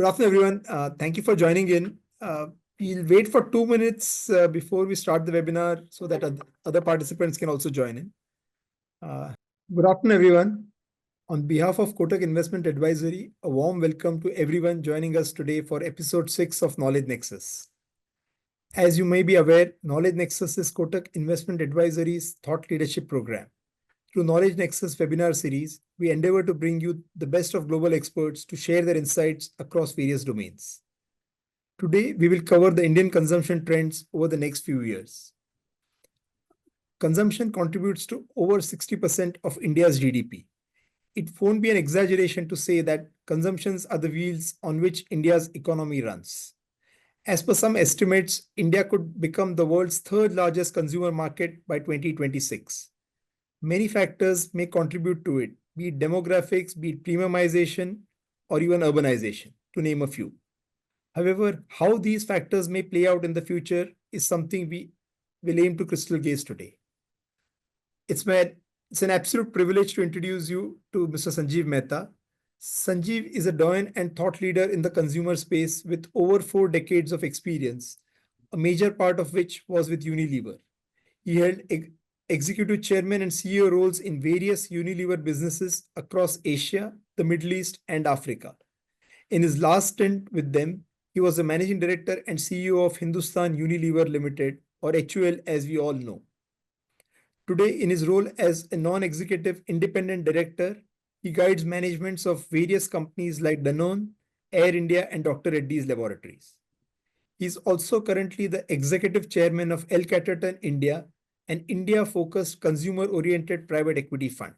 Good afternoon, everyone. Thank you for joining in. We'll wait for 2 minutes before we start the webinar so that other participants can also join in. Good afternoon, everyone. On behalf of Kotak Investment Advisory, a warm welcome to everyone joining us today for episode 6 of Knowledge Nexus. As you may be aware, Knowledge Nexus is Kotak Investment Advisory's thought leadership program. Through Knowledge Nexus webinar series, we endeavor to bring you the best of global experts to share their insights across various domains. Today, we will cover the Indian consumption trends over the next few years. Consumption contributes to over 60% of India's GDP. It won't be an exaggeration to say that consumptions are the wheels on which India's economy runs. As per some estimates, India could become the world's third largest consumer market by 2026. Many factors may contribute to it, be it demographics, be it premiumization, or even urbanization, to name a few. However, how these factors may play out in the future is something we will aim to crystal gaze today. It's an absolute privilege to introduce you to Mr. Sanjeev Mehta. Sanjeev is a doyen and thought leader in the consumer space with over 4 decades of experience, a major part of which was with Unilever. He held executive chairman and CEO roles in various Unilever businesses across Asia, the Middle East, and Africa. In his last stint with them, he was the managing director and CEO of Hindustan Unilever Limited, or HUL as we all know. Today, in his role as a non-executive independent director, he guides managements of various companies like Danone, Air India, and Dr. Reddy's Laboratories. He is also currently the executive chairman of El Caterton India, an India-focused consumer-oriented private equity fund.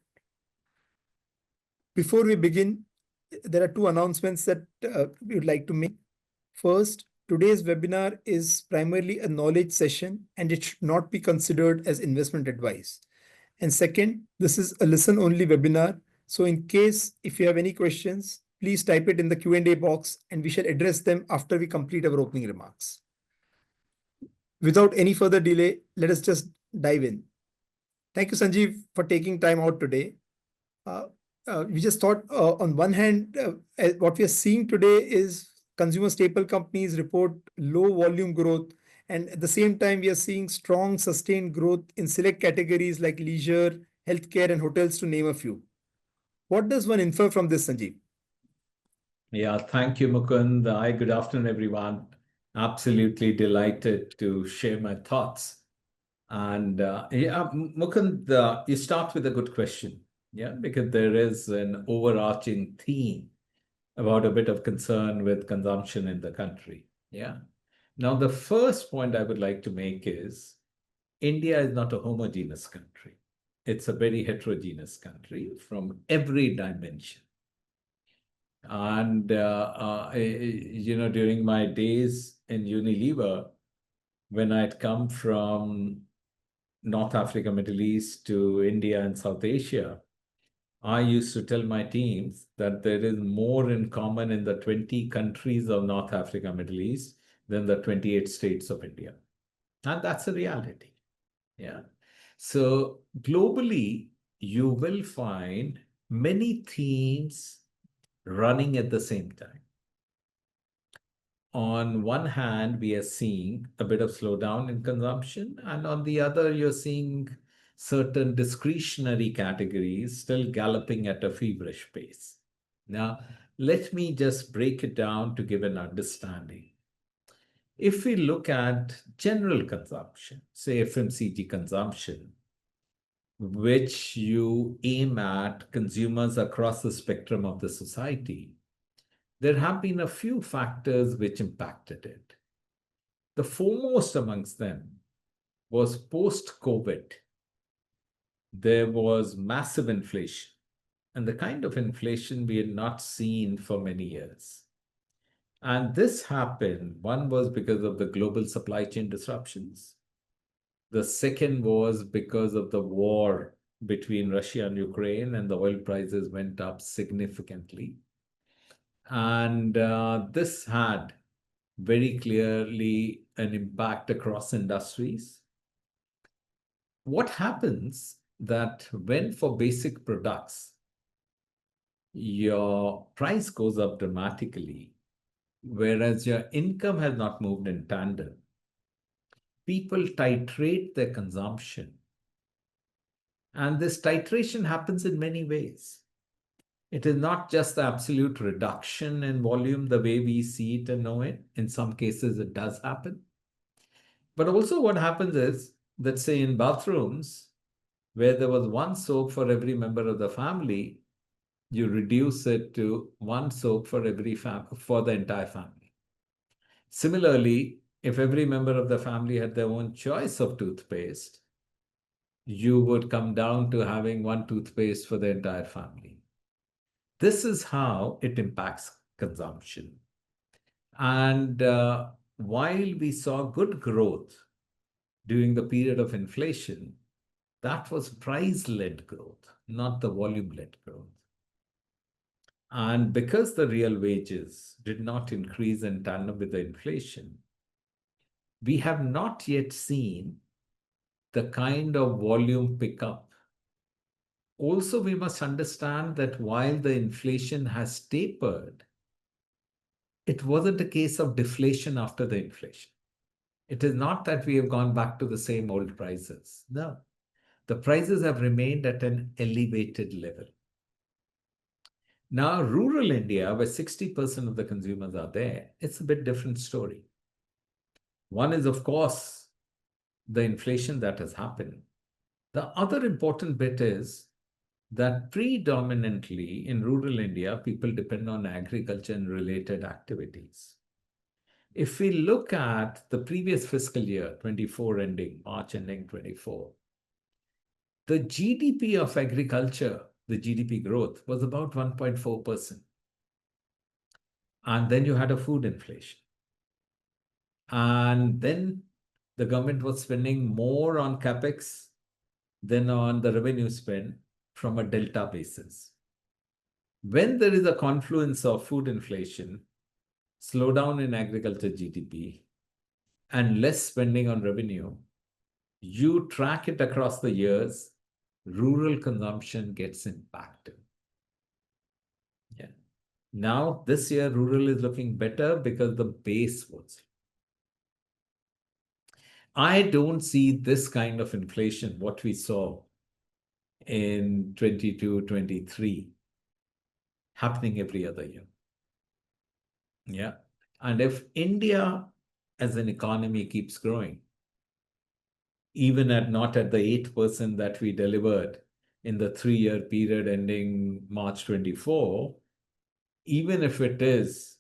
Before we begin, there are 2 announcements that we would like to make. First, today's webinar is primarily a knowledge session and it should not be considered as investment advice. And second, this is a listen-only webinar. So in case if you have any questions, please type it in the Q&A box and we shall address them after we complete our opening remarks. Without any further delay, let us just dive in. Thank you, Sanjeev, for taking time out today. We just thought on one hand, what we are seeing today is consumer staple companies report low volume growth. And at the same time, we are seeing strong sustained growth in select categories like leisure, healthcare, and hotels, to name a few. What does one infer from this, Sanjeev? Yeah, thank you, Mukund. Hi, good afternoon, everyone. Absolutely delighted to share my thoughts. And Mukund, you start with a good question, because there is an overarching theme about a bit of concern with consumption in the country. Now, the first point I would like to make is India is not a homogeneous country. It's a very heterogeneous country from every dimension. And, during my days in Unilever, when I'd come from North Africa, Middle East to India and South Asia, I used to tell my teams that there is more in common in the 20 countries of North Africa, Middle East than the 28 states of India. And that's a reality. So globally, you will find many themes running at the same time. On one hand, we are seeing a bit of slowdown in consumption, and on the other, you're seeing certain discretionary categories still galloping at a feverish pace. Now, let me just break it down to give an understanding. If we look at general consumption, say FMCG consumption, which you aim at consumers across the spectrum of the society, there have been a few factors which impacted it. The foremost amongst them was post-COVID. There was massive inflation, and the kind of inflation we had not seen for many years. And this happened, one was because of the global supply chain disruptions. The second was because of the war between Russia and Ukraine, and the oil prices went up significantly. And this had very clearly an impact across industries. What happens that when for basic products, your price goes up dramatically, whereas your income has not moved in tandem. People titrate their consumption. And this titration happens in many ways. It is not just the absolute reduction in volume the way we see it and know it. In some cases, it does happen. But also, what happens is that, say, in bathrooms, where there was one soap for every member of the family, you reduce it to one soap for for the entire family. Similarly, if every member of the family had their own choice of toothpaste, you would come down to having one toothpaste for the entire family. This is how it impacts consumption. And while we saw good growth during the period of inflation, that was price-led growth, not the volume-led growth. And because the real wages did not increase in tandem with the inflation, we have not yet seen the kind of volume pickup. Also, we must understand that while the inflation has tapered, it wasn't a case of deflation after the inflation. It is not that we have gone back to the same old prices. No, the prices have remained at an elevated level. Now, rural India, where 60% of the consumers are there, it's a bit different story. One is, of course, the inflation that has happened. The other important bit is that predominantly in rural India, people depend on agriculture and related activities. If we look at the previous fiscal year, 24 ending, March ending 24, the GDP of agriculture, the GDP growth was about 1.4%. And then you had a food inflation. And then the government was spending more on capex than on the revenue spend from a delta basis. When there is a confluence of food inflation, slowdown in agriculture GDP, and less spending on revenue, you track it across the years, rural consumption gets impacted. Yeah. Now, this year, rural is looking better because the base was. I don't see this kind of inflation, what we saw in 22, 23, happening every other year. Yeah. And if India as an economy keeps growing, even at not at the 8% that we delivered in the 3-year period ending March 24, even if it is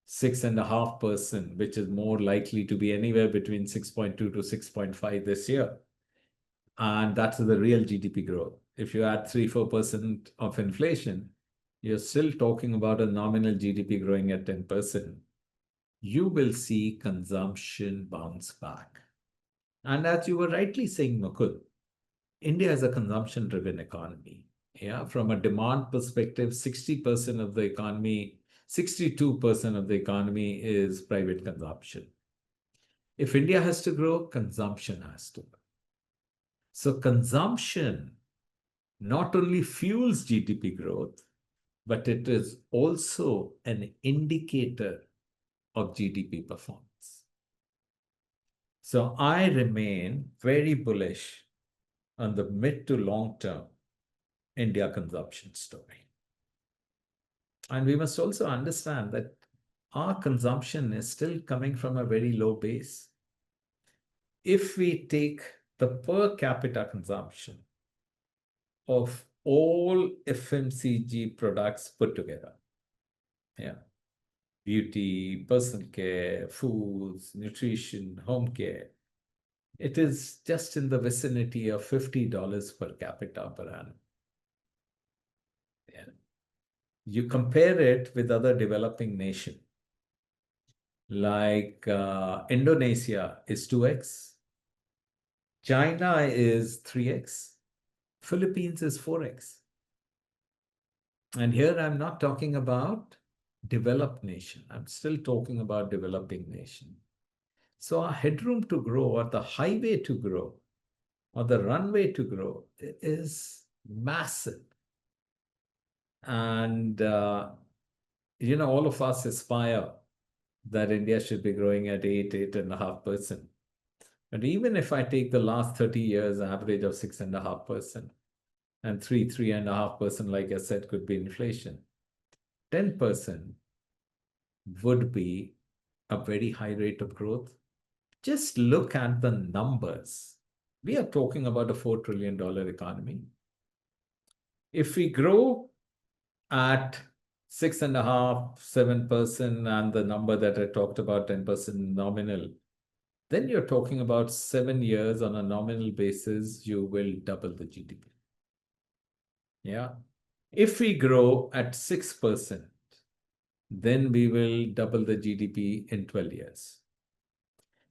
6.5%, which is more likely to be anywhere between 6.2 to 6.5 this year, and that's the real GDP growth. If you add 3-4% of inflation, you're still talking about a nominal GDP growing at 10%. You will see consumption bounce back. And as you were rightly saying, Mukul, India is a consumption-driven economy. Yeah, from a demand perspective, 60% of the economy, 62% of the economy is private consumption. If India has to grow, consumption has to grow. So consumption not only fuels GDP growth, but it is also an indicator of GDP performance. So I remain very bullish on the mid to long term India consumption story. And we must also understand that our consumption is still coming from a very low base. If we take the per capita consumption of all FMCG products put together, yeah, beauty, personal care, foods, nutrition, home care, it is just in the vicinity of $50 per capita per annum. Yeah. You compare it with other developing nations, like Indonesia is 2x, China is 3x, Philippines is 4x. And here I'm not talking about developed nation. I'm still talking about developing nation. So our headroom to grow, or the highway to grow, or the runway to grow is massive. And, all of us aspire that India should be growing at 8.5%. But even if I take the last 30 years average of 6.5%, and 3.5%, like I said, could be inflation, 10% would be a very high rate of growth. Just look at the numbers. We are talking about a $4 trillion economy. If we grow at 6.5, 7%, and the number that I talked about, 10% nominal, then you're talking about 7 years on a nominal basis, you will double the GDP. Yeah. If we grow at 6%, then we will double the GDP in 12 years.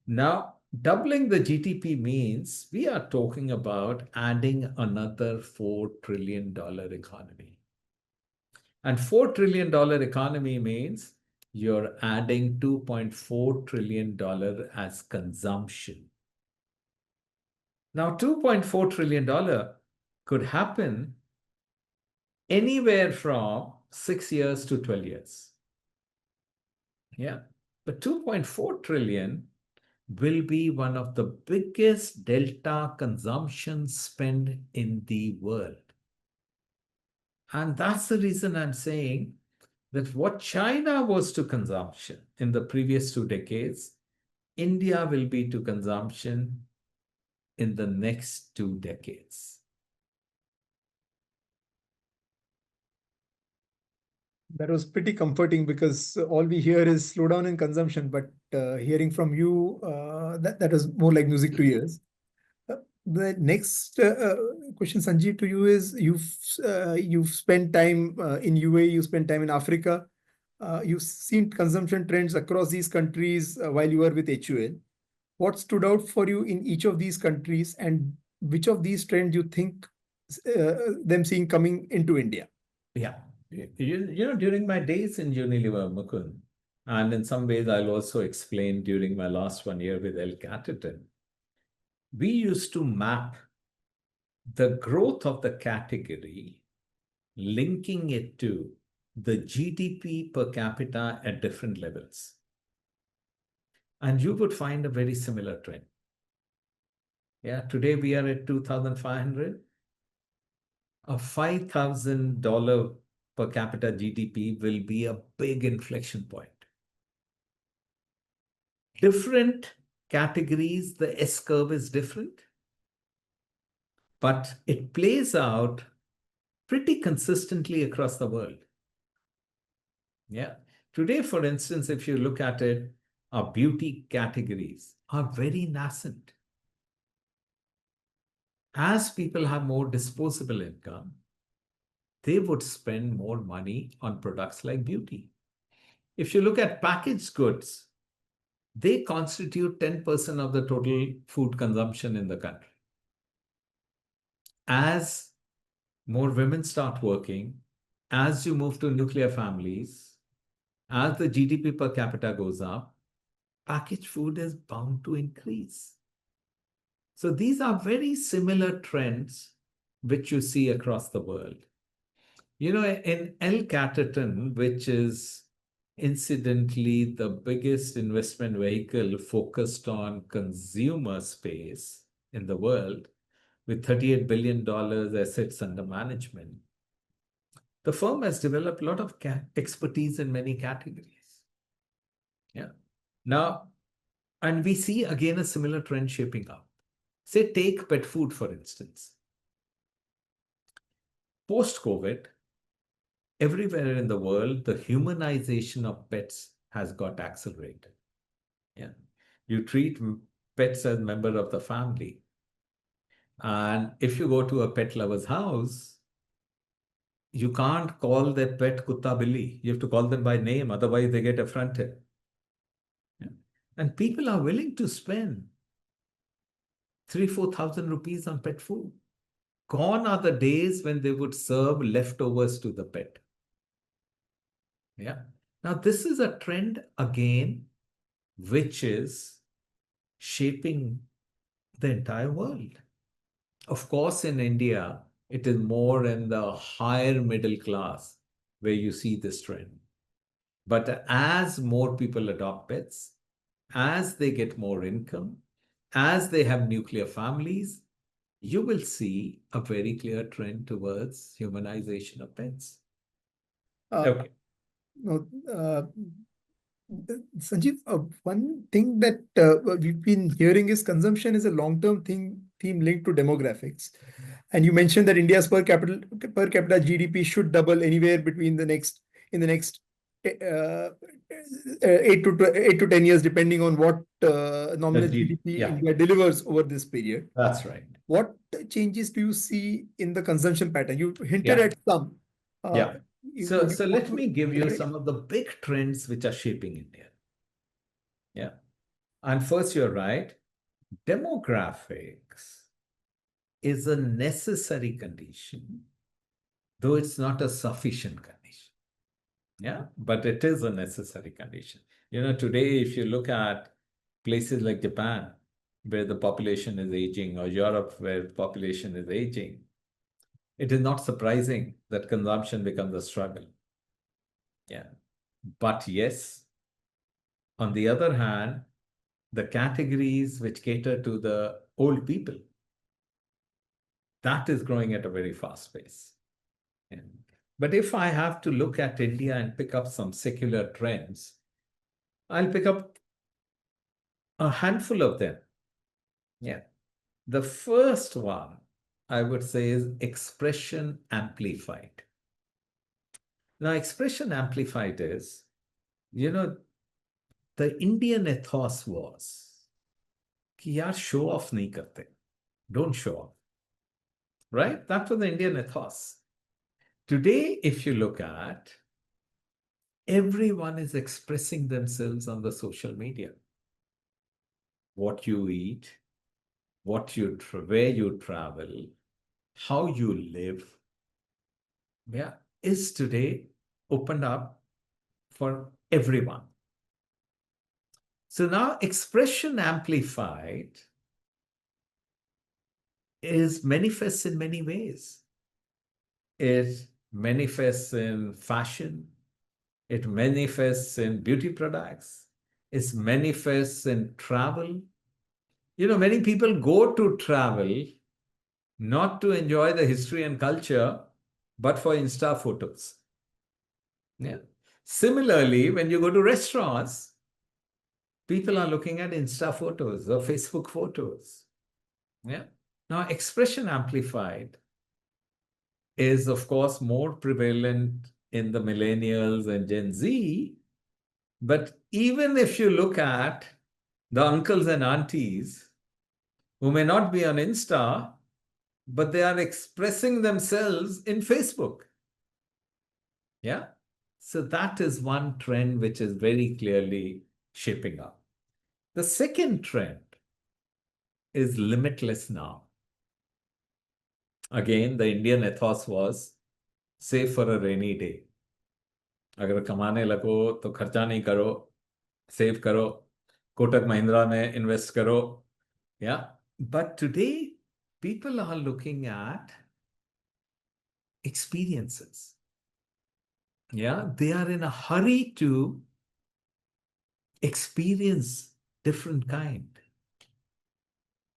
Now, doubling the GDP means we are talking about adding another $4 trillion economy. And $4 trillion economy means you're adding $2.4 trillion as consumption. Now, $2.4 trillion could happen anywhere from 6 years to 12 years. Yeah. But 2.4 trillion will be one of the biggest delta consumption spend in the world. And that's the reason I'm saying that what China was to consumption in the previous 2 decades, India will be to consumption in the next 2 decades. That was pretty comforting because all we hear is slowdown in consumption, but hearing from you, that was more like music to ears. The next question, Sanjeev, to you is you've spent time in UAE, you spent time in Africa, you've seen consumption trends across these countries while you were with HUL. What stood out for you in each of these countries, and which of these trends you think them seeing coming into India? Yeah. During my days in Unilever, Mukund, and in some ways I'll also explain during my last 1 year with El Caterton, we used to map the growth of the category, linking it to the GDP per capita at different levels. And you would find a very similar trend. Yeah, today we are at 2,500. A $5,000 per capita GDP will be a big inflection point. Different categories, the S curve is different, but it plays out pretty consistently across the world. Yeah. Today, for instance, if you look at it, our beauty categories are very nascent. As people have more disposable income, they would spend more money on products like beauty. If you look at packaged goods, they constitute 10% of the total food consumption in the country. As more women start working, as you move to nuclear families, as the GDP per capita goes up, packaged food is bound to increase. So these are very similar trends which you see across the world. In El Caterton, which is incidentally the biggest investment vehicle focused on consumer space in the world, with $38 billion assets under management, the firm has developed a lot of expertise in many categories. Yeah. Now, and we see again a similar trend shaping up. Say, take pet food, for instance. Post-COVID, everywhere in the world, the humanization of pets has got accelerated. Yeah. You treat pets as member of the family. And if you go to a pet lover's house, you can't call their pet Kutta Billy. You have to call them by name, otherwise they get affronted. Yeah. And people are willing to spend 3,000-4,000 rupees on pet food. Gone are the days when they would serve leftovers to the pet. Yeah. Now, this is a trend again, which is shaping the entire world. Of course, in India, it is more in the higher middle class where you see this trend. But as more people adopt pets, as they get more income, as they have nuclear families, you will see a very clear trend towards humanization of pets. Uh, Okay. no, Sanjeev, one thing that we've been hearing is consumption is a long-term theme linked to demographics. And you mentioned that India's per capita GDP should double anywhere between the next 8 to 10 years, depending on what nominal GDP Yeah, India delivers over this period. that's right. What changes do you see in the consumption pattern? You hinted Yeah, at some. Uh, yeah. would you So want let to me give you elaborate? some of the big trends which are shaping India. Yeah. And first, you're right. Demographics is a necessary condition, though it's not a sufficient condition. Yeah, but it is a necessary condition. Today, if you look at places like Japan, where the population is aging, or Europe, where population is aging, it is not surprising that consumption becomes a struggle. Yeah. But yes, on the other hand, the categories which cater to the old people, that is growing at a very fast pace. Yeah. But if I have to look at India and pick up some secular trends, I'll pick up a handful of them. Yeah. The first one, I would say, is expression amplified. Now, expression amplified is, you know, the Indian ethos was कि यार show off नहीं करते. Don't show off. Right? That was the Indian ethos. Today, if you look at, everyone is expressing themselves on the social media. What you eat, where you travel, how you live, yeah, is today opened up for everyone. So now expression amplified is manifests in many ways. It manifests in fashion, it manifests in beauty products, it manifests in travel. Many people go to travel not to enjoy the history and culture, but for Insta photos. Yeah. Similarly, when you go to restaurants, people are looking at Insta photos or Facebook photos. Yeah. Now, expression amplified is, of course, more prevalent in the millennials and Gen Z. But even if you look at the uncles and aunties who may not be on Insta, but they are expressing themselves in Facebook. Yeah. So that is one trend which is very clearly shaping up. The second trend is limitless now. Again, the Indian ethos was save for a rainy day. अगर कमाने लगो तो खर्चा नहीं करो, save करो, कोटक महिंद्रा में invest करो. Yeah. But today, people are looking at experiences. Yeah. They are in a hurry to experience different kind.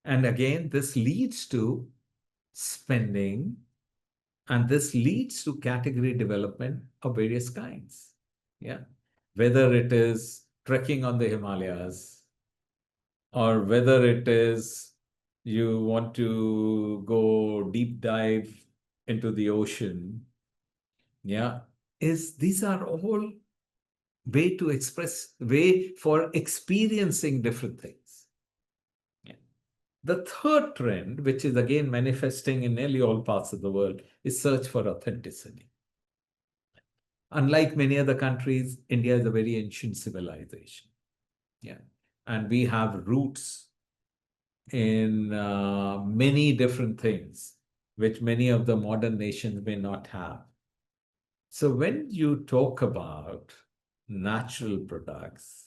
And again, this leads to spending, and this leads to category development of various kinds. Yeah. Whether it is trekking on the Himalayas, or whether it is you want to go deep dive into the ocean. Yeah. These are all way for experiencing different things. Yeah. The third trend, which is again manifesting in nearly all parts of the world, is search for authenticity. Unlike many other countries, India is a very ancient civilization. Yeah. And we have roots in many different things, which many of the modern nations may not have. So when you talk about natural products,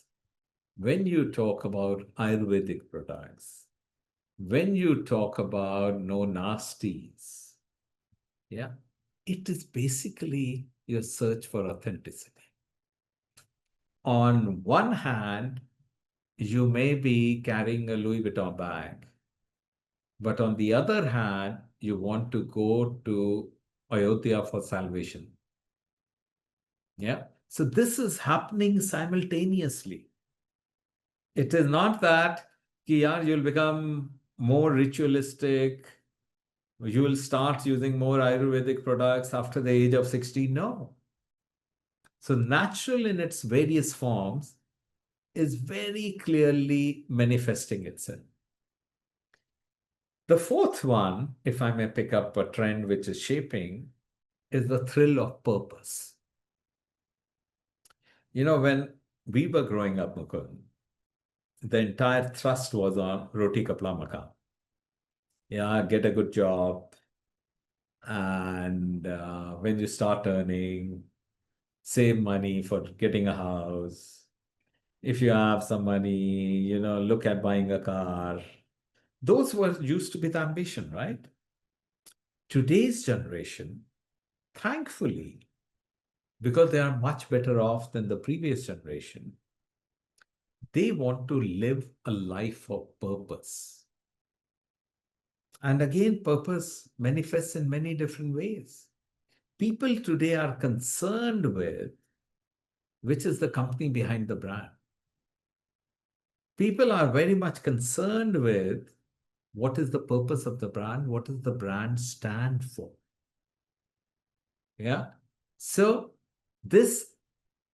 when you talk about Ayurvedic products, when you talk about no nasties, yeah, it is basically your search for authenticity. On one hand, you may be carrying a Louis Vuitton bag, but on the other hand, you want to go to Ayodhya for salvation. Yeah. So this is happening simultaneously. It is not that ki, yaar, you'll become more ritualistic, you will start using more Ayurvedic products after the age of 60. No. So natural in its various forms is very clearly manifesting itself. The fourth one, if I may pick up a trend which is shaping, is the thrill of purpose. When we were growing up, Mukund, the entire thrust was on roti kapla makan. Yeah, get a good job. And when you start earning, save money for getting a house. If you have some money, look at buying a car. Those were used to be the ambition, right? Today's generation, thankfully, because they are much better off than the previous generation, they want to live a life of purpose. And again, purpose manifests in many different ways. People today are concerned with which is the company behind the brand. People are very much concerned with what is the purpose of the brand, what does the brand stand for. Yeah. So this,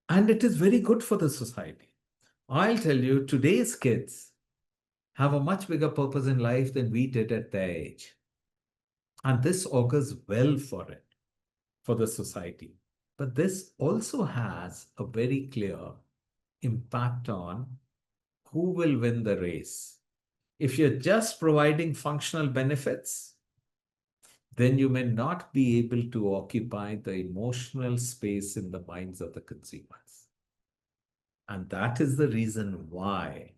and it is very good for the society. I'll tell you, today's kids have a much bigger purpose in life than we did at their age. And this augurs well for it, for the society. But this also has a very clear impact on who will win the race. If you're just providing functional benefits, then you may not be able to occupy the emotional space in the minds of the consumers. And that is the reason why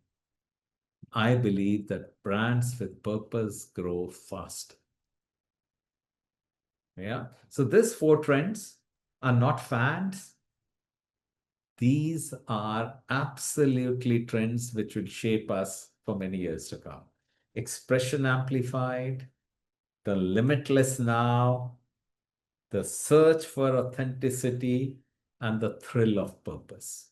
I believe that brands with purpose grow faster. Yeah. So these four trends are not fads. These are absolutely trends which will shape us for many years to come. Expression amplified, the limitless now, the search for authenticity, and the thrill of purpose.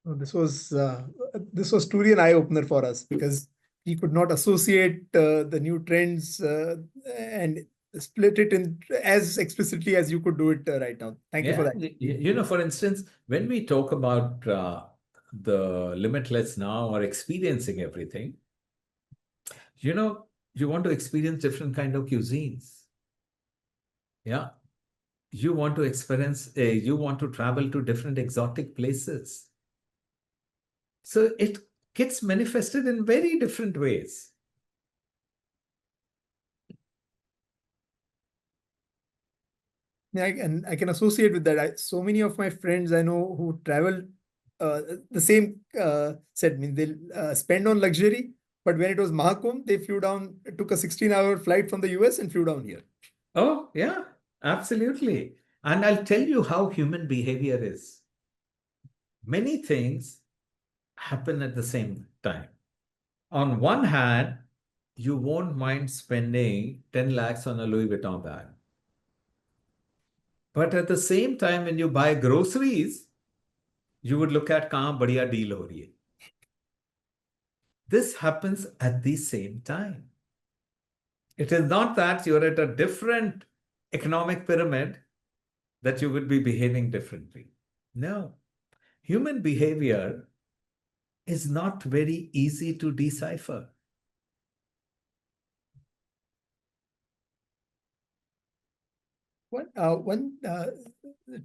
This was truly an eye opener for us because we could not associate the new trends and split it in as explicitly as you could do it right now. Thank you for Yeah, that. for instance, when we talk about the limitless now or experiencing everything, you know, you want to experience different kind of cuisines. Yeah, you want to experience, you want to travel to different exotic places. So it gets manifested in very different ways. Yeah, and I can associate with that. So many of my friends I know who travel the same said, I mean, they'll spend on luxury, but when it was Mahakumbh, they flew down, took a 16-hour flight from the US and flew down here. Oh, yeah, absolutely. And I'll tell you how human behavior is. Many things happen at the same time. On one hand, you won't mind spending 10 lakhs on a Louis Vuitton bag. But at the same time, when you buy groceries, you would look at kahan badhiya deal ho rahi hai. This happens at the same time. It is not that you're at a different economic pyramid that you would be behaving differently. No. Human behavior is not very easy to decipher. One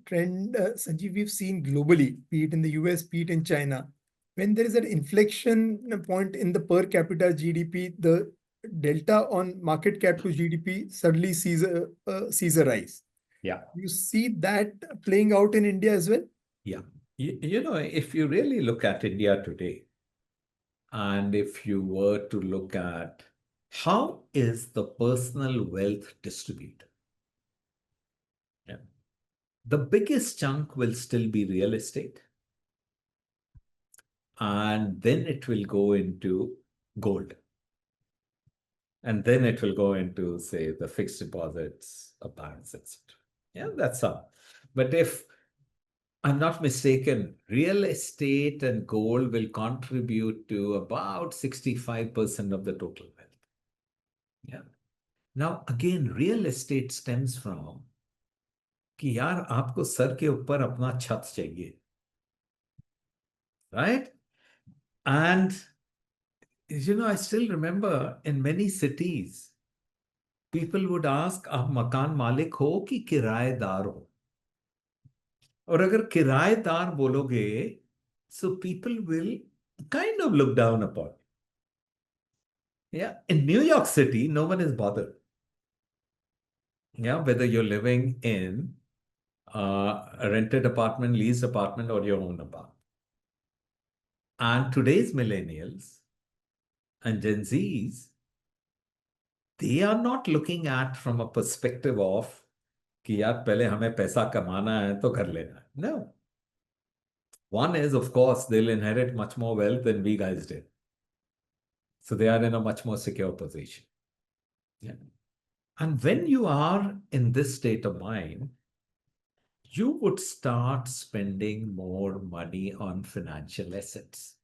trend, Sanjeev, we've seen globally, be it in the US, be it in China, when there is an inflection point in the per capita GDP, the delta on market cap to GDP suddenly sees a rise. Yeah. You see that playing out in India as well? Yeah. If you really look at India today, and if you were to look at how is the personal wealth distributed? Yeah. The biggest chunk will still be real estate. And then it will go into gold. And then it will go into, say, the fixed deposits of banks, etc. Yeah, that's all. But if I'm not mistaken, real estate and gold will contribute to about 65% of the total wealth. Yeah. Now, again, real estate stems from कि यार आपको sir के ऊपर अपना छत चाहिए, right? And I still remember in many cities, people would ask, आप मकान मालिक हो कि किराएदार हो? और अगर किराएदार बोलोगे, so people will kind of look down upon you. Yeah, in New York City, no one is bothered. Yeah, whether you're living in a rented apartment, leased apartment, or your own apartment. And today's millennials and Gen Zs, they are not looking at from a perspective of कि यार पहले हमें पैसा कमाना है तो कर लेना है. No. One is, of course, they'll inherit much more wealth than we guys did. So they are in a much more secure position. Yeah. And when you are in this state of mind, you would start spending more money on financial assets.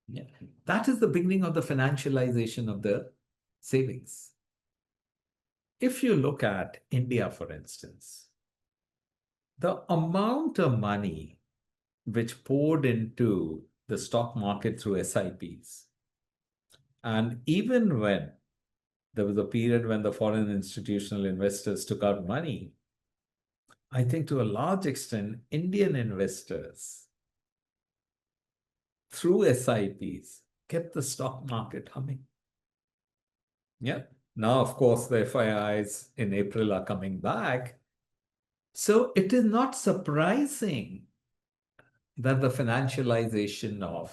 Yeah. That is the beginning of the financialization of the savings. If you look at India, for instance, the amount of money which poured into the stock market through SIPs, and even when there was a period when the foreign institutional investors took out money, I think to a large extent, Indian investors through SIPs kept the stock market humming. Yeah. Now, of course, the FIIs in April are coming back. So it is not surprising that the financialization of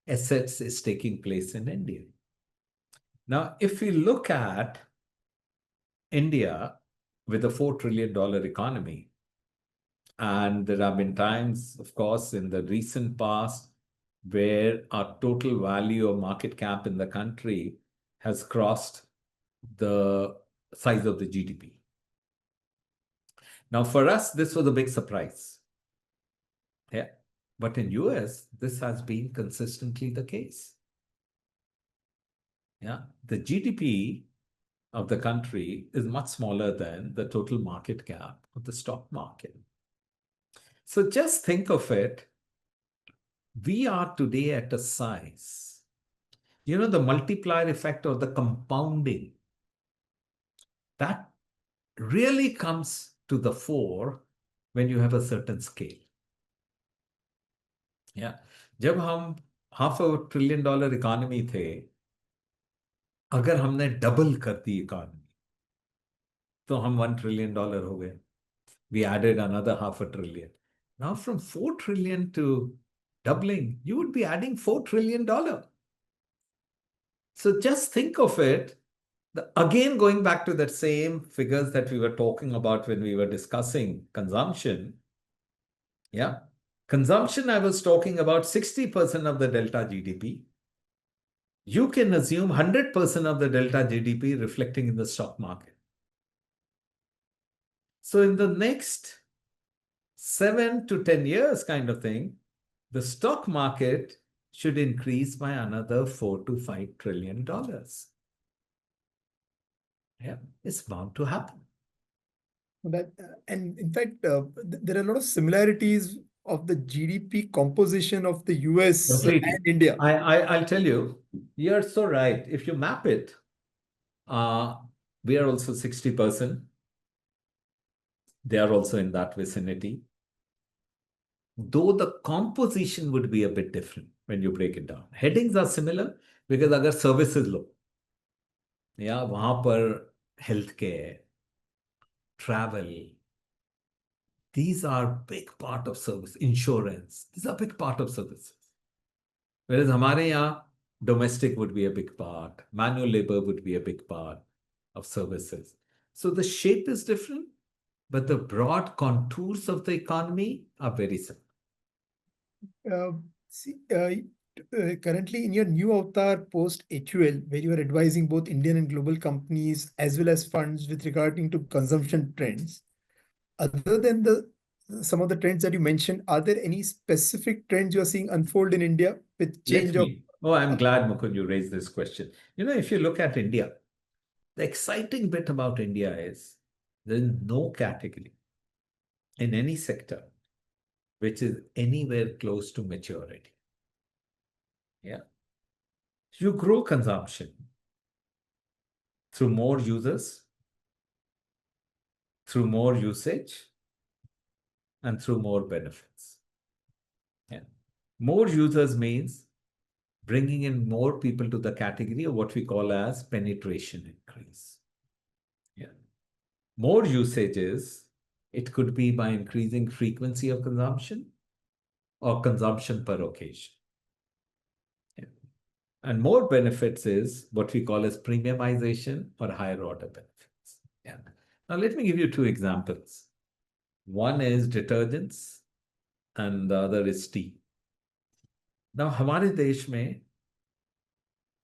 assets is taking place in India. Now, if we look at India with a $4 trillion economy, and there have been times, of course, in the recent past where our total value of market cap in the country has crossed the size of the GDP. Now, for us, this was a big surprise. Yeah. But in US, this has been consistently the case. Yeah. The GDP of the country is much smaller than the total market cap of the stock market. So just think of it. We are today at a size, the multiplier effect or the compounding, that really comes to the fore when you have a certain scale. Yeah. जब हम $500 billion economy थे, अगर हमने double कर दी economy तो हम $1 trillion हो गए. We added another $500 billion. Now from 4 trillion to doubling, you would be adding $4 trillion. So just think of it. Again, going back to that same figures that we were talking about when we were discussing consumption. Yeah. Consumption, I was talking about 60% of the delta GDP. You can assume 100% of the delta GDP reflecting in the stock market. So in the next 7 to 10 years kind of thing, the stock market should increase by another $4 to $5 trillion. Yeah, it's bound to happen. And in fact, there are a lot of similarities of the GDP composition of the US Completely. and India. I'll tell you, you're so right. If you map it, we are also 60%. They are also in that vicinity. Though the composition would be a bit different when you break it down. Headings are similar because agar services लो, या वहां पर healthcare, travel, these are big part of service. Insurance, these are big part of services. Whereas हमारे यहाँ domestic would be a big part, manual labor would be a big part of services. So the shape is different, but the broad contours of the economy are very similar. Currently in your new avatar post HUL, where you are advising both Indian and global companies as well as funds with regarding to consumption trends, other than the some of the trends that you mentioned, are there any specific trends you are seeing unfold in India with change Let of? me. Oh, I'm glad, Mukund, you raised this question. If you look at India, the exciting bit about India is there is no category in any sector which is anywhere close to maturity. Yeah. You grow consumption through more users, through more usage, and through more benefits. Yeah. More users means bringing in more people to the category of what we call as penetration increase. Yeah. More usages, it could be by increasing frequency of consumption or consumption per occasion. Yeah. And more benefits is what we call as premiumization or higher order benefits. Yeah. Now, let me give you two examples. One is detergents and the other is tea. Now, हमारे देश में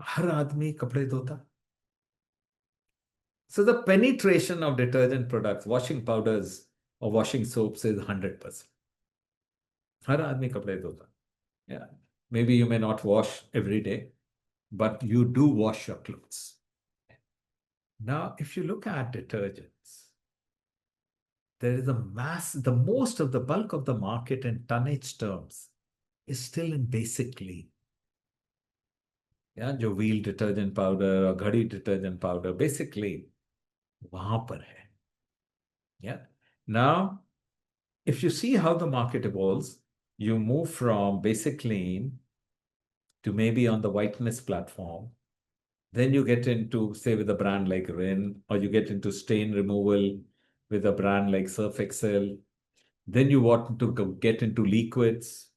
हर आदमी कपड़े धोता. So the penetration of detergent products, washing powders or washing soaps is 100%. हर आदमी कपड़े धोता. Yeah. Maybe you may not wash every day, but you do wash your clothes. Now, if you look at detergents, there is a mass, the most of the bulk of the market in tonnage terms is still in basic clean. Yeah, जो wheel detergent powder or घड़ी detergent powder, basic clean, वहां पर है. Yeah. Now, if you see how the market evolves, you move from basic clean to maybe on the whiteness platform. Then you get into, say, with a brand like Rin, or you get into stain removal with a brand like Surf Excel. Then you want to get into liquids,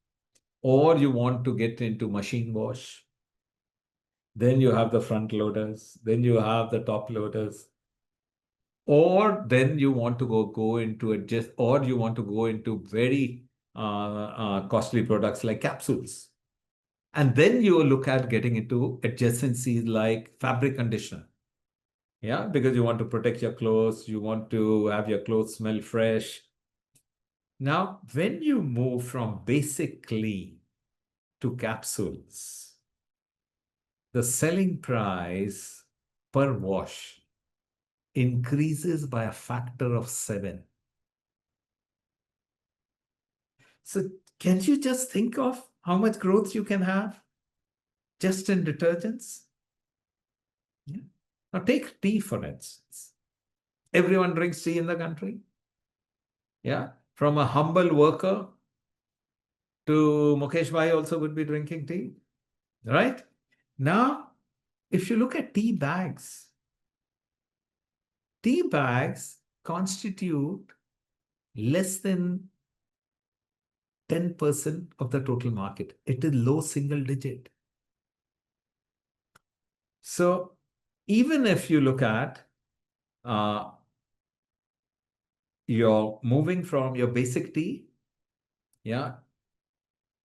or you want to get into machine wash. Then you have the front loaders. Then you have the top loaders. Or then you want to go into it just, or you want to go into very costly products like capsules. And then you look at getting into adjacencies like fabric conditioner. Yeah, because you want to protect your clothes, you want to have your clothes smell fresh. Now, when you move from basic clean to capsules, the selling price per wash increases by a factor of 7. So can you just think of how much growth you can have just in detergents? Yeah. Now take tea, for instance. Everyone drinks tea in the country. Yeah. From a humble worker to Mukesh Bhai also would be drinking tea. Right? Now, if you look at tea bags constitute less than 10% of the total market. It is low single digit. So even if you look at you're moving from your basic tea, yeah,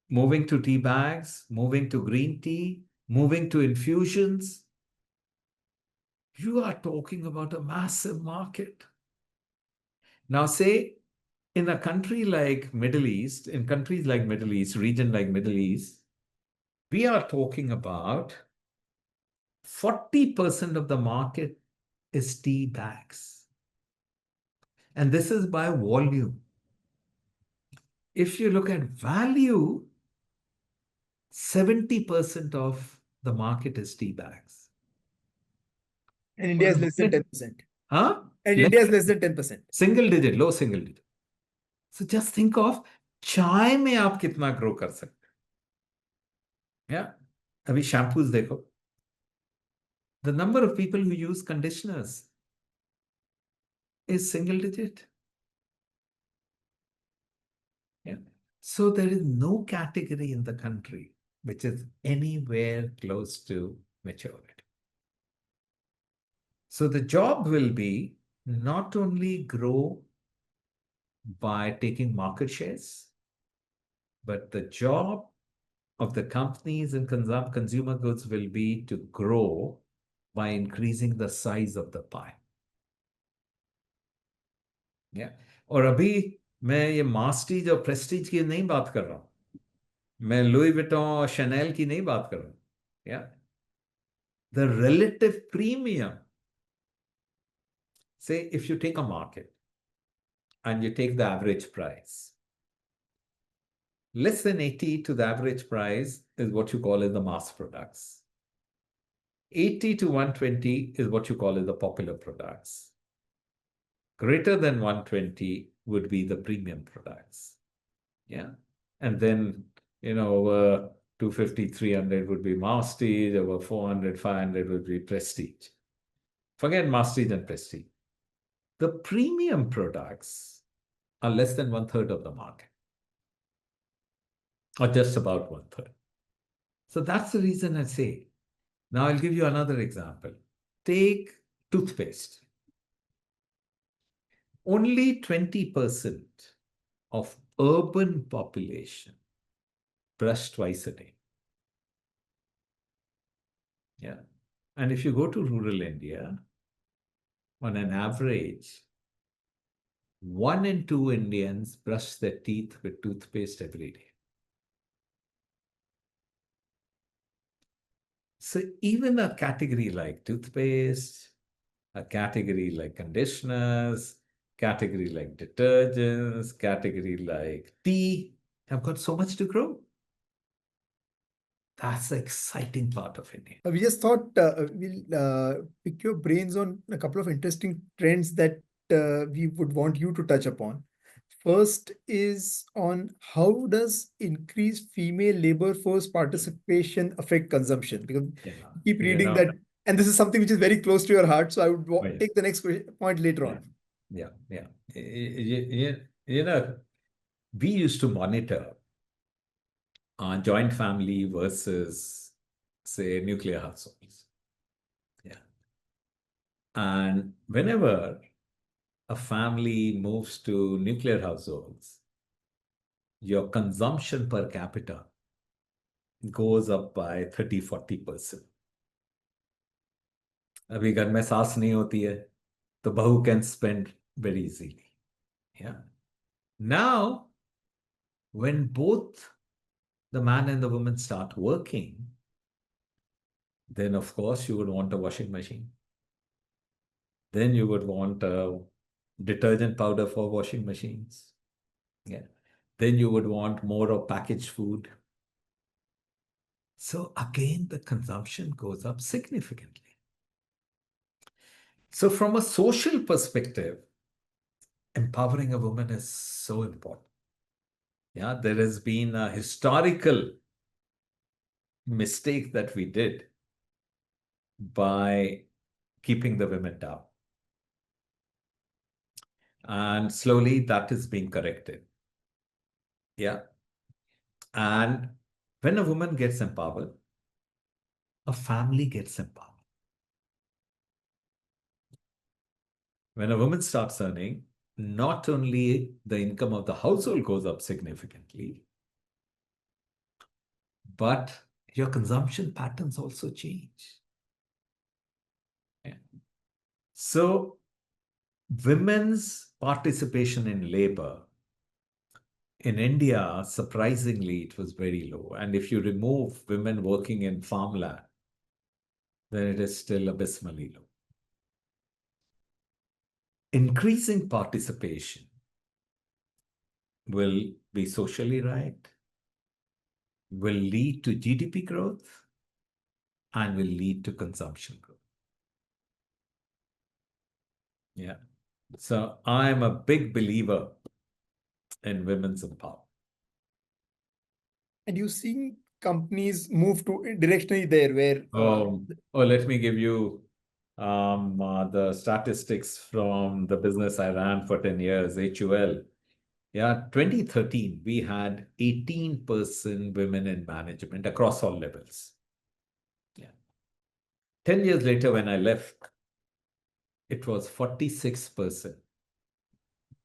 moving to tea bags, moving to green tea, moving to infusions, you are talking about a massive market. Now, say in a country like Middle East, in countries like Middle East, region like Middle East, we are talking about 40% of the market is tea bags. And this is by volume. If you look at value, 70% of the market is tea bags. And India is less than 10%. Huh? And India is less than 10%. Single digit, low single digit. So just think of चाय में आप कितना grow कर सकते हैं. Yeah. अभी shampoos देखो. The number of people who use conditioners is single digit. Yeah. So there is no category in the country which is anywhere close to maturity. So the job will be not only grow by taking market shares, but the job of the companies in consumer goods will be to grow by increasing the size of the pie. Yeah. और अभी मैं ये मास्टीज और Prestige की नहीं बात कर रहा हूं, मैं लुई विटॉन और शनेल की नहीं बात कर रहा हूं. Yeah. The relative premium. Say if you take a market and you take the average price, less than 80 to the average price is what you call as the mass products. 80 to 120 is what you call as the popular products. Greater than 120 would be the premium products. Yeah. And then, over 250, 300 would be masstige, over 400, 500 would be prestige. Forget masstige and prestige. The premium products are less than 1/3 of the market, or just about 1/3. So that's the reason I say. Now I'll give you another example. Take toothpaste. Only 20% of urban population brush twice a day. Yeah. And if you go to rural India, on an average, 1 in 2 Indians brush their teeth with toothpaste every day. So even a category like toothpaste, a category like conditioners, category like detergents, category like tea have got so much to grow. That's the exciting part of India. We just thought we'll pick your brains on a couple of interesting trends that we would want you to touch upon. First is on how does increased female labor force participation affect consumption? Because Yeah. we keep reading that, and this is something which is very close to your heart. So I would yeah. take the next point later on. Yeah. We used to monitor joint family versus, say, nuclear households. Yeah. And whenever a family moves to nuclear households, your consumption per capita goes up by 30-40%. अभी घर में सास नहीं होती है, तो बहू can spend very easily. Yeah. Now, when both the man and the woman start working, then of course you would want a washing machine. Then you would want a detergent powder for washing machines. Yeah. Then you would want more of packaged food. So again, the consumption goes up significantly. So from a social perspective, empowering a woman is so important. Yeah, there has been a historical mistake that we did by keeping the women down. And slowly that is being corrected. Yeah. And when a woman gets empowered, a family gets empowered. When a woman starts earning, not only the income of the household goes up significantly, but your consumption patterns also change. Yeah. So women's participation in labor in India, surprisingly, it was very low. And if you remove women working in farmland, then it is still abysmally low. Increasing participation will be socially right, will lead to GDP growth, and will lead to consumption growth. Yeah. So I'm a big believer in women's empowerment. And you've seen companies move to directionally there where let me give you the statistics from the business I ran for 10 years, HUL. Yeah, 2013, we had 18% women in management across all levels. Yeah. 10 years later, when I left, it was 46%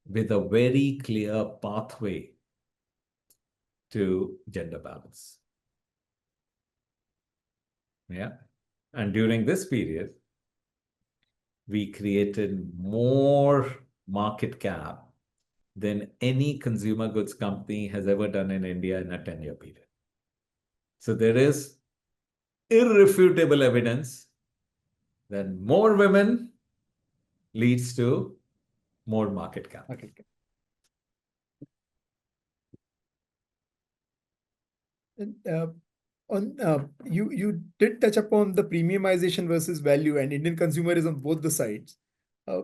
with a very clear pathway to gender balance. Yeah. And during this period, we created more market cap than any consumer goods company has ever done in India in a 10-year period. So there is irrefutable evidence that more women leads to more market cap. And, you did touch upon the premiumization versus value, and Indian consumer is on both the sides. Uh,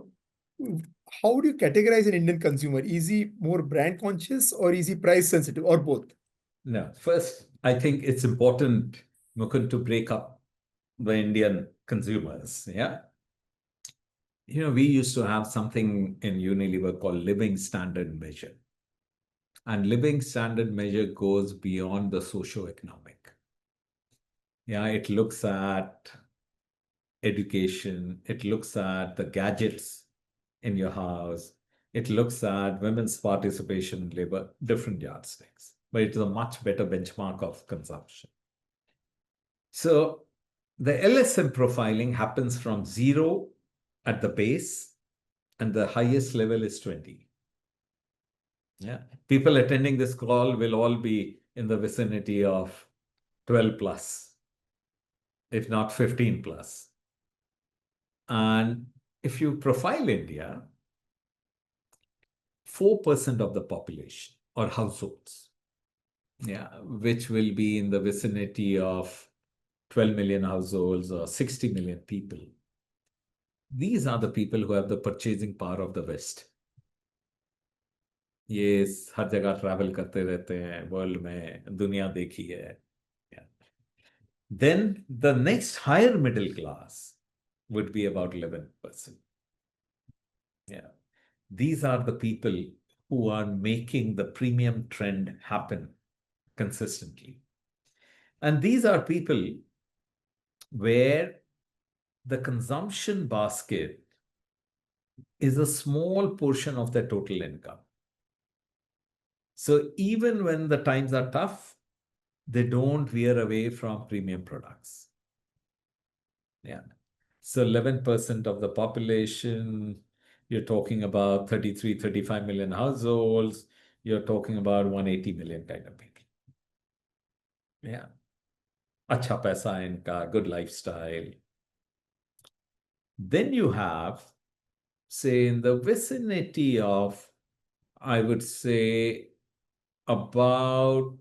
how do you categorize an Indian consumer? Is he more brand conscious or is he price sensitive or both? No, first, I think it's important, Mukund, to break up the Indian consumers. Yeah. We used to have something in Unilever called living standard measure. And living standard measure goes beyond the socio-economic. Yeah, it looks at education, it looks at the gadgets in your house, it looks at women's participation in labor, different yardsticks, but it is a much better benchmark of consumption. So the LSM profiling happens from 0 at the base, and the highest level is 20. Yeah, people attending this call will all be in the vicinity of 12 plus, if not 15 plus. And if you profile India, 4% of the population or households, yeah, which will be in the vicinity of 12 million households or 60 million people. These are the people who have the purchasing power of the West. ये हर जगह travel करते रहते हैं, world में दुनिया देखी है. Then the next higher middle class would be about 11%. Yeah. These are the people who are making the premium trend happen consistently. And these are people where the consumption basket is a small portion of their total income. So even when the times are tough, they don't veer away from premium products. Yeah. So 11% of the population, you're talking about 33, 35 million households, you're talking about 180 million kind of people. Yeah. Acha paisa hai inka, good lifestyle. Then you have, say, in the vicinity of, I would say, about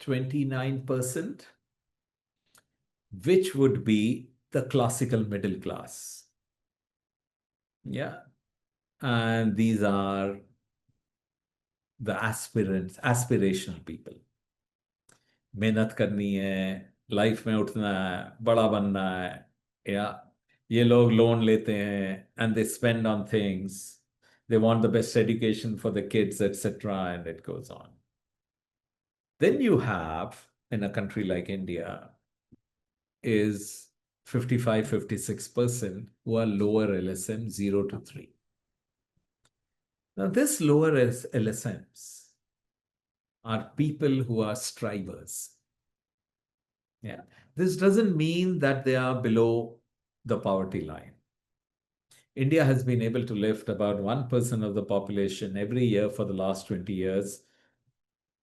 29%, which would be the classical middle class. Yeah. And these are the aspirational people. मेहनत करनी है, life में उठना है, बड़ा बनना है, या ये लोग लोन लेते हैं and they spend on things. They want the best education for the kids, etc., and it goes on. Then you have, in a country like India, is 55, 56% who are lower LSM 0 to 3. Now, this lower LSMs are people who are strivers. Yeah. This doesn't mean that they are below the poverty line. India has been able to lift about 1% of the population every year for the last 20 years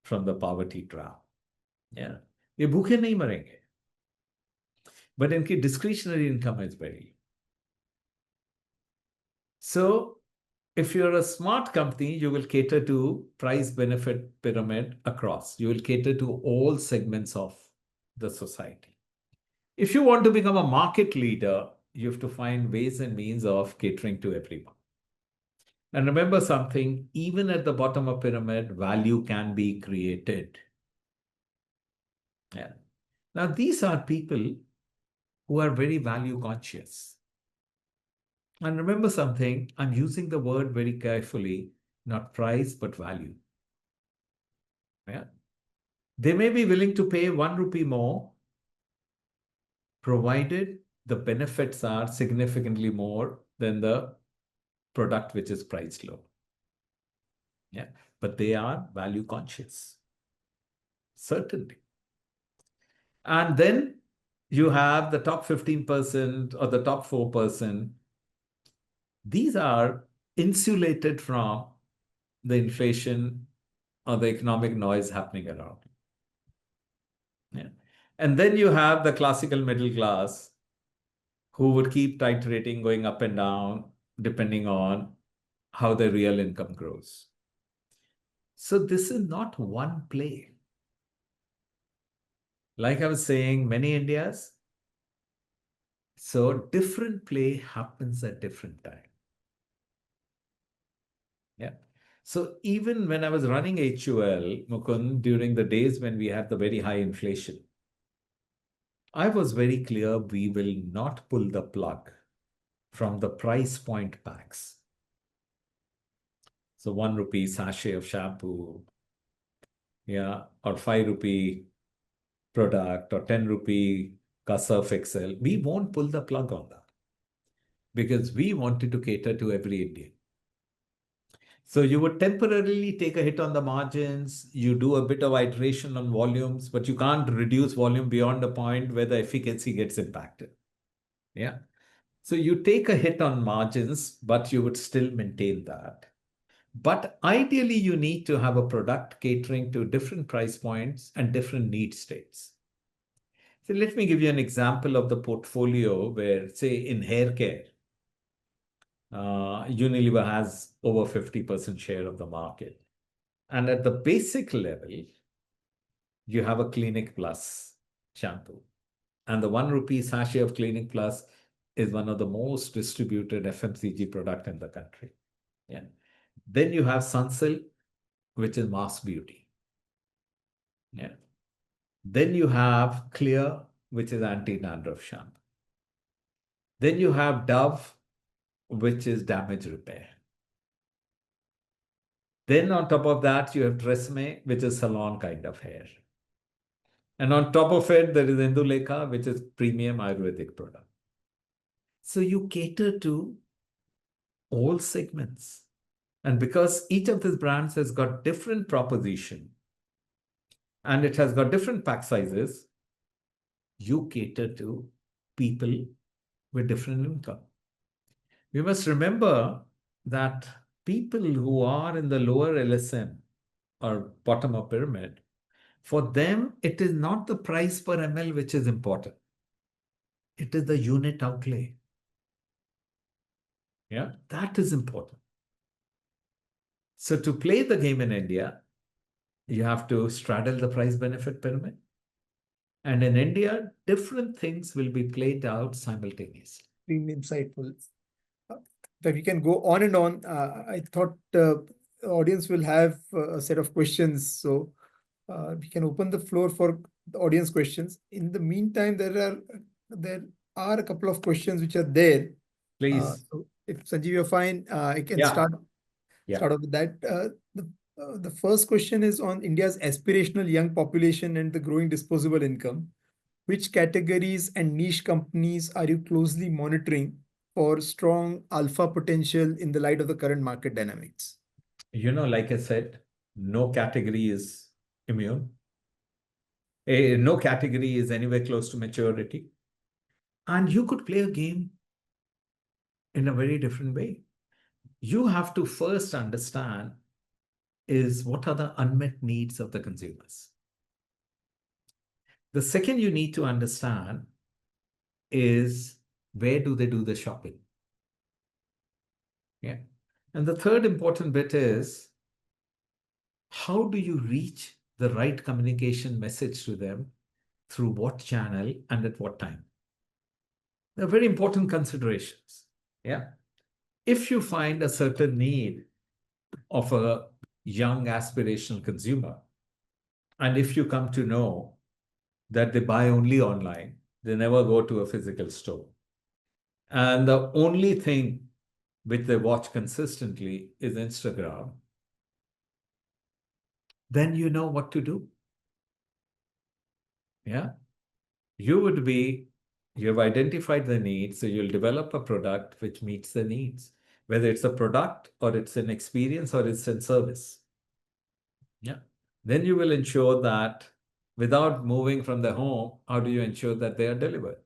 from the poverty trap. Yeah. ये भूखे नहीं मरेंगे. But इनकी discretionary income is very low. So if you're a smart company, you will cater to price benefit pyramid across. You will cater to all segments of the society. If you want to become a market leader, you have to find ways and means of catering to everyone. And remember something, even at the bottom of pyramid, value can be created. Yeah. Now, these are people who are very value conscious. And remember something, I'm using the word very carefully, not price, but value. Yeah. They may be willing to pay 1 rupee more, provided the benefits are significantly more than the product which is priced low. Yeah, but they are value conscious, certainly. And then you have the top 15% or the top 4%. These are insulated from the inflation or the economic noise happening around. Yeah. And then you have the classical middle class who would keep titrating, going up and down, depending on how their real income grows. So this is not one play. Like I was saying, many Indias, so different play happens at different time. Yeah. So even when I was running HUL, Mukund, during the days when we had the very high inflation, I was very clear we will not pull the plug from the price point packs. So 1 rupee sachet of shampoo, yeah, or 5 rupee product, or 10 rupee ka Surf Excel. We won't pull the plug on that because we wanted to cater to every Indian. So you would temporarily take a hit on the margins, you do a bit of iteration on volumes, but you can't reduce volume beyond a point where the efficacy gets impacted. Yeah. So you take a hit on margins, but you would still maintain that. But ideally, you need to have a product catering to different price points and different need states. So let me give you an example of the portfolio where, say, in hair care, Unilever has over 50% share of the market. And at the basic level, you have a Clinic Plus shampoo. And the 1 rupee sachet of Clinic Plus is one of the most distributed FMCG product in the country. Yeah. Then you have Sunsilk, which is mass beauty. Yeah. Then you have Clear, which is anti-dandruff shampoo. Then you have Dove, which is damage repair. Then on top of that, you have Tresemme, which is salon kind of hair. And on top of it, there is Indulekha, which is premium Ayurvedic product. So you cater to all segments. And because each of these brands has got different proposition and it has got different pack sizes, you cater to people with different income. We must remember that people who are in the lower LSM or bottom of pyramid, for them, it is not the price per ml which is important. It is the unit outlay. Yeah, that is important. So to play the game in India, you have to straddle the price benefit pyramid. And in India, different things will be played out simultaneously. Extremely insightful. That we can go on and on. I thought the audience will have a set of questions, so we can open the floor for the audience questions. In the meantime, there are a couple of questions which are there. Please. So if Sanjeev, you're fine, I can Yeah. start Yeah. off with that. The first question is on India's aspirational young population and the growing disposable income. Which categories and niche companies are you closely monitoring for strong alpha potential in the light of the current market dynamics? Like I said, no category is immune. No category is anywhere close to maturity. And you could play a game in a very different way. You have to first understand is what are the unmet needs of the consumers. The second you need to understand is where do they do the shopping? Yeah. And the third important bit is how do you reach the right communication message to them through what channel and at what time? They're very important considerations. Yeah. If you find a certain need of a young aspirational consumer, and if you come to know that they buy only online, they never go to a physical store, and the only thing which they watch consistently is Instagram, then you know what to do. Yeah. You would be You have identified the needs, so you'll develop a product which meets the needs, whether it's a product or it's an experience or it's a service. Yeah. Then you will ensure that without moving from the home, how do you ensure that they are delivered?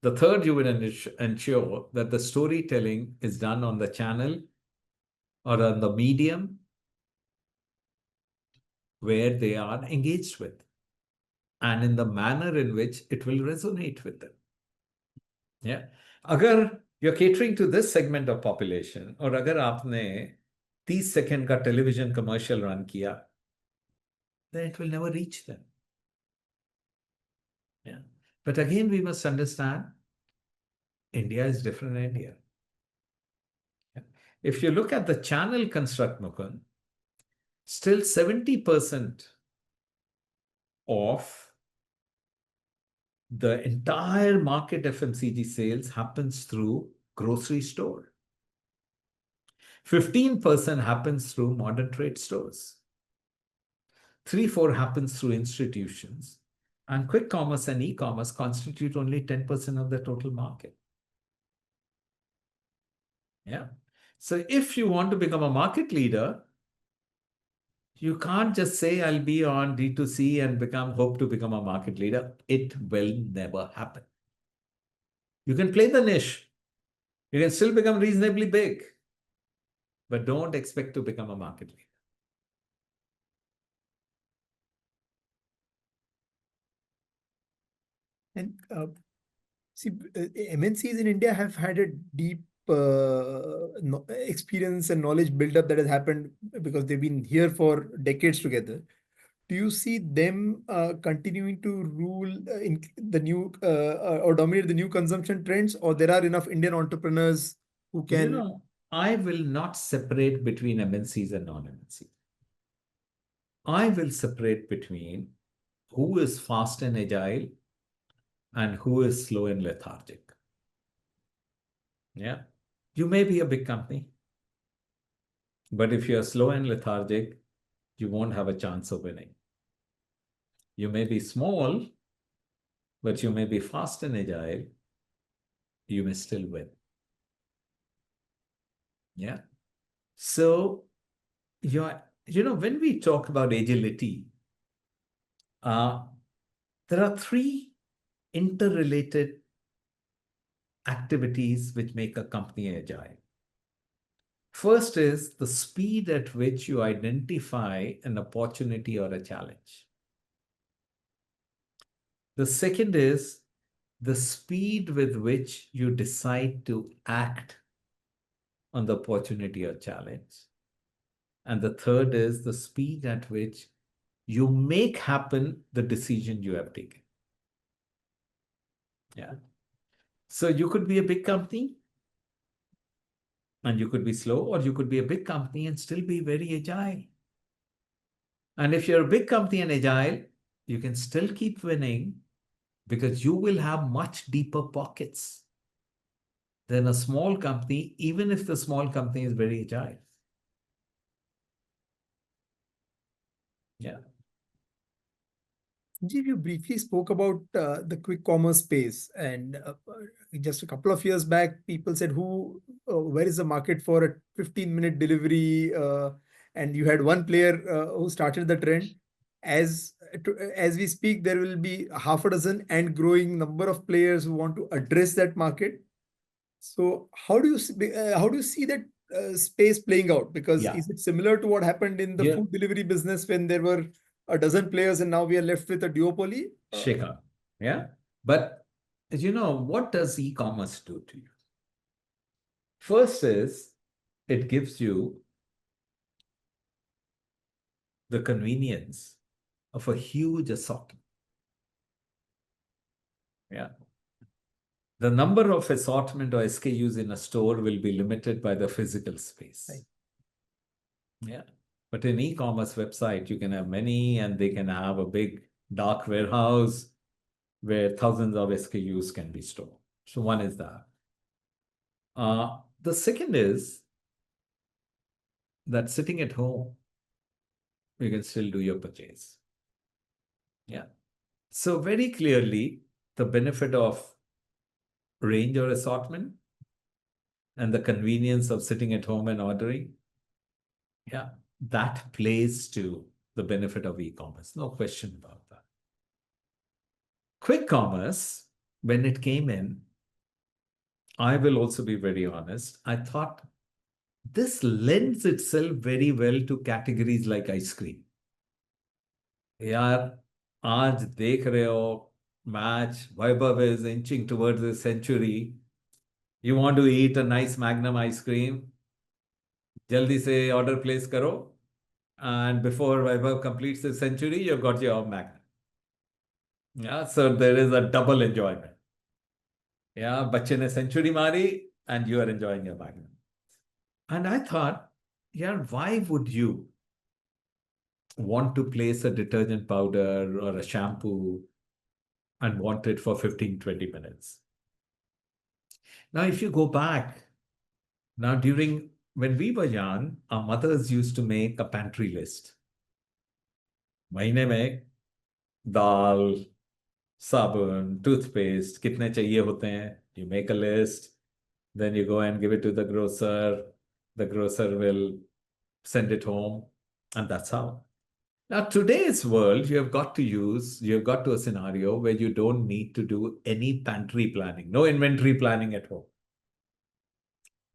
The third, you will ensure that the storytelling is done on the channel or on the medium where they are engaged with and in the manner in which it will resonate with them. Yeah. अगर you're catering to this segment of population और अगर आपने 30 second का television commercial run किया, then it will never reach them. Yeah. But again, we must understand India is different in India. Yeah. If you look at the channel construct, Mukund, still 70% of the entire market FMCG sales happens through grocery store. 15% happens through modern trade stores. 3-4 happens through institutions. And quick commerce and e-commerce constitute only 10% of the total market. Yeah. So if you want to become a market leader, you can't just say, I'll be on D2C and hope to become a market leader. It will never happen. You can play the niche. You can still become reasonably big, but don't expect to become a market leader. And see, MNCs in India have had a deep experience and knowledge build-up that has happened because they've been here for decades together. Do you see them continuing to rule in the new or dominate the new consumption trends, or there are enough Indian entrepreneurs who can? I will not separate between MNCs and non-MNCs. I will separate between who is fast and agile and who is slow and lethargic. Yeah. You may be a big company, but if you're slow and lethargic, you won't have a chance of winning. You may be small, but you may be fast and agile. You may still win. Yeah. So, when we talk about agility, there are 3 interrelated activities which make a company agile. First is the speed at which you identify an opportunity or a challenge. The second is the speed with which you decide to act on the opportunity or challenge. And the third is the speed at which you make happen the decision you have taken. Yeah. So you could be a big company and you could be slow, or you could be a big company and still be very agile. And if you're a big company and agile, you can still keep winning because you will have much deeper pockets than a small company, even if the small company is very agile. Yeah. You briefly spoke about the quick commerce space, and just a couple of years back, people said, where is the market for a 15-minute delivery? And you had one player who started the trend. As we speak, there will be half a dozen and growing number of players who want to address that market. So how do you see that space playing out? Because is it similar to what happened in the food delivery business when there were a dozen players and now we are left with a duopoly? Shikhar. Yeah. But what does e-commerce do to you? First is it gives you the convenience of a huge assortment. Yeah. The number of assortment or SKUs in a store will be limited by the physical space. Right. Yeah. But in e-commerce website, you can have many, and they can have a big dark warehouse where thousands of SKUs can be stored. So one is that. The second is that sitting at home, you can still do your purchase. Yeah. So very clearly, the benefit of range or assortment and the convenience of sitting at home and ordering, yeah, that plays to the benefit of e-commerce. No question about that. Quick commerce, when it came in, I will also be very honest, I thought this lends itself very well to categories like ice cream. यार आज देख रहे हो match, Vaibhav is inching towards the century. You want to eat a nice Magnum ice cream? जल्दी से order place करो, and before Vaibhav completes the century, you've got your Magnum. Yeah, so there is a double enjoyment. Yeah, बच्चे ने century मारी and you are enjoying your Magnum. And I thought, yeah, why would you want to place a detergent powder or a shampoo and want it for 15-20 minutes? Now, if you go back, now when we were young, our mothers used to make a pantry list. महीने में दाल, sabun, toothpaste, कितने चाहिए होते हैं? You make a list, then you go and give it to the grocer. The grocer will send it home, and that's how. Now, today's world, you have got to a scenario where you don't need to do any pantry planning, no inventory planning at home.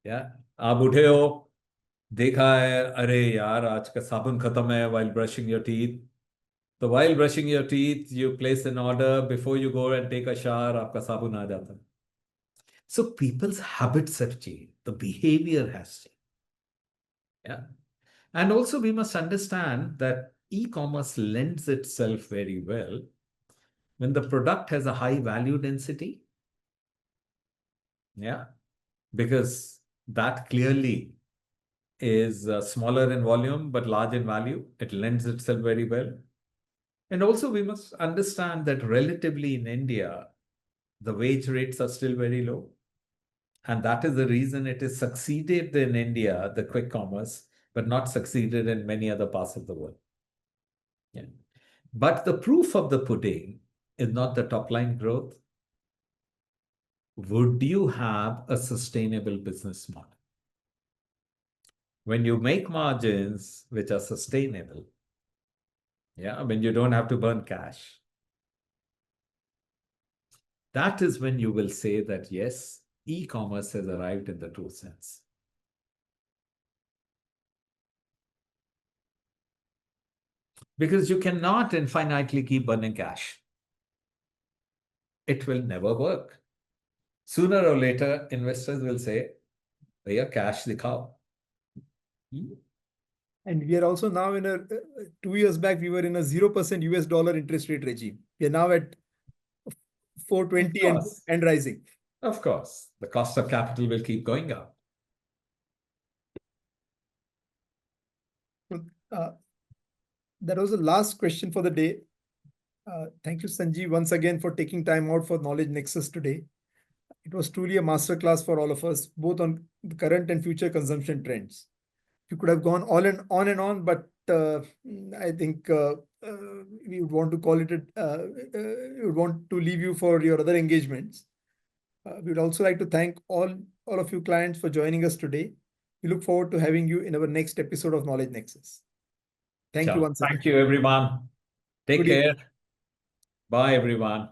Yeah, आप उठे हो, देखा है, अरे यार आज का साबुन खत्म है, while brushing your teeth. So while brushing your teeth, you place an order. Before you go and take a shower, आपका साबुन आ जाता है. So people's habits have changed. The behavior has changed. Yeah. And also we must understand that e-commerce lends itself very well when the product has a high value density. Yeah. Because that clearly is smaller in volume but large in value. It lends itself very well. And also we must understand that relatively in India, the wage rates are still very low. And that is the reason it has succeeded in India, the quick commerce, but not succeeded in many other parts of the world. Yeah. But the proof of the pudding is not the top line growth. Would you have a sustainable business model? When you make margins which are sustainable, yeah, when you don't have to burn cash, that is when you will say that, yes, e-commerce has arrived in the true sense. Because you cannot infinitely keep burning cash. It will never work. Sooner or later, investors will say, "Bhaiya, cash dikhao." And we are also now in 2 years back, we were in a 0% US dollar interest rate regime. We are now at 420 and rising. Of course, the cost of capital will keep going up. That was the last question for the day. Thank you, Sanjeev, once again for taking time out for Knowledge Nexus today. It was truly a masterclass for all of us, both on the current and future consumption trends. You could have gone on and on, but I think we would want to call it, we would want to leave you for your other engagements. We would also like to thank all of you clients for joining us today. We look forward to having you in our next episode of Knowledge Nexus. Thank you once again. Thank you, everyone. Take care. Bye, everyone.